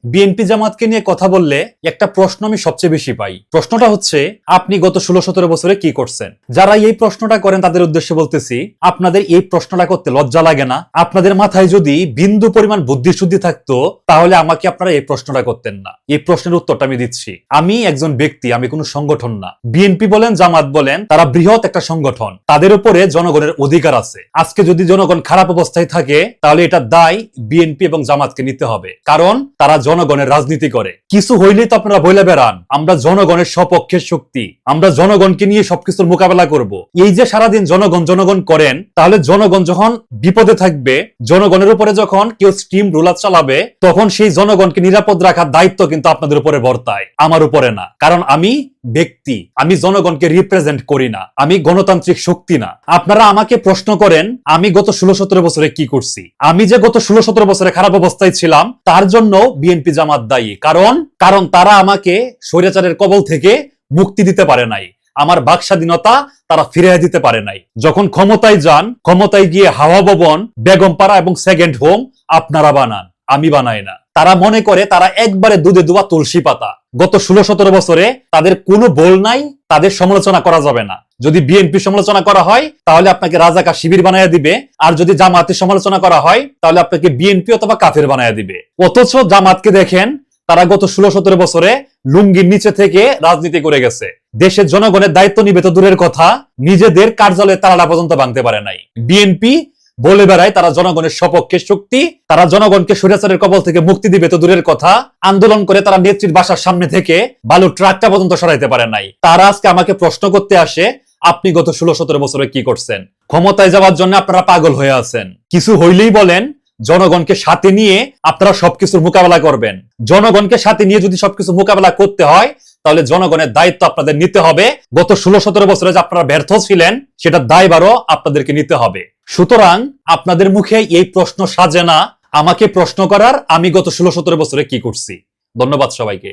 BNP জামাতকে নিয়ে কথা বললে একটা প্রশ্ন আমি সবচেয়ে বেশি পাই। প্রশ্নটা হচ্ছে, আপনি গত 16-17 বছরে কি করছেন? যারা এই প্রশ্নটা করেন তাদের উদ্দেশ্যে বলতেছি, আপনাদের এই প্রশ্নটা করতে লজ্জা লাগে না? আপনাদের মাথায় যদি বিন্দু পরিমাণ বুদ্ধি শুদ্ধি থাকতো তাহলে আমাকে আপনারা এই প্রশ্নটা করতেন না। এই প্রশ্নের উত্তরটা আমি দিচ্ছি। আমি একজন ব্যক্তি, আমি কোনো সংগঠন না। বিএনপি বলেন, জামাত বলেন, তারা বৃহৎ একটা সংগঠন, তাদের উপরে জনগণের অধিকার আছে। আজকে যদি জনগণ খারাপ অবস্থায় থাকে তাহলে এটা দায় বিএনপি এবং জামাতকে নিতে হবে, কারণ তারা জনগণের রাজনীতি করে। কিছু হইলেই তো আপনারা বলে বেড়ান আমরা জনগণের সপক্ষের শক্তি, আমরা জনগণকে নিয়ে সবকিছুর মোকাবেলা করব। এই যে সারাদিন জনগণ জনগণ করেন, তাহলে জনগণ যখন বিপদে থাকবে, জনগণের উপরে যখন কেউ স্টিম রুলার চালাবে, তখন সেই জনগণকে নিরাপদ রাখার দায়িত্ব কিন্তু আপনাদের উপরে বর্তায়, আমার উপরে না। কারণ আমি ব্যক্তি, আমি জনগণকে রিপ্রেজেন্ট করি না, আমি গণতান্ত্রিক শক্তি না। আপনারা আমাকে প্রশ্ন করেন আমি গত 16-17 বছরে কি করছি। আমি যে গত 16-17 বছরে খারাপ অবস্থায় ছিলাম তার জন্য বিএনপি জামাত দায়ী। কারণ তারা আমাকে স্বৈরাচারের কবল থেকে মুক্তি দিতে পারে নাই, আমার বাক স্বাধীনতা তারা ফিরিয়ে দিতে পারে নাই। যখন ক্ষমতায় যান, ক্ষমতায় গিয়ে হাওয়া ভবন, বেগমপাড়া এবং সেকেন্ড হোম আপনারা বানান, আমি বানাই না। তারা মনে করে তারা একবারে দুধে দুবা তুলসী পাতা। গত 16-17 বছরে তাদের কোনো বল নাই, তাদের সমালোচনা করা যাবে না। যদি বিএনপি সমালোচনা করা হয় তাহলে আপনাকে রাজাকার শিবির বানায় দিবে, আর যদি জামাতের সমালোচনা করা হয় তাহলে আপনাকে বিএনপি অথবা কাফের বানায় দিবে। অথচ জামাতকে দেখেন, তারা গত 16-17 বছরে লুঙ্গির নিচে থেকে রাজনীতি করে গেছে। দেশের জনগণের দায়িত্ব নিবে তো দূরের কথা, নিজেদের কার্যালয়ে তালাটা পর্যন্ত ভাঙতে পারে নাই। বিএনপি বলে বেড়ায় তারা জনগণের সপক্ষে শক্তি, তারা জনগণকে স্বৈরাচারের কবল থেকে মুক্তি দিবে তো দূরের কথা, আন্দোলন করে তারা নেত্রীর বাসার সামনে থেকে বালুর ট্রাকটা পর্যন্ত সরাইতে পারে নাই। তারা আজকে আমাকে প্রশ্ন করতে আসে আপনি গত 16-17 বছরে কি করছেন। ক্ষমতায় যাওয়ার জন্য আপনারা পাগল হয়ে আছেন। কিছু হইলেই বলেন জনগণকে সাথে নিয়ে আপনারা সবকিছুর মোকাবেলা করবেন। জনগণকে সাথে নিয়ে যদি সবকিছু মোকাবেলা করতে হয় তাহলে জনগণের দায়িত্ব আপনাদের নিতে হবে। গত 16-17 বছরে যে আপনারা ব্যর্থ ছিলেন সেটা দায়ভারও আপনাদেরকে নিতে হবে। সুতরাং আপনাদের মুখে এই প্রশ্ন সাজে না আমাকে প্রশ্ন করার আমি গত 16-17 বছরে কি করছি। ধন্যবাদ সবাইকে।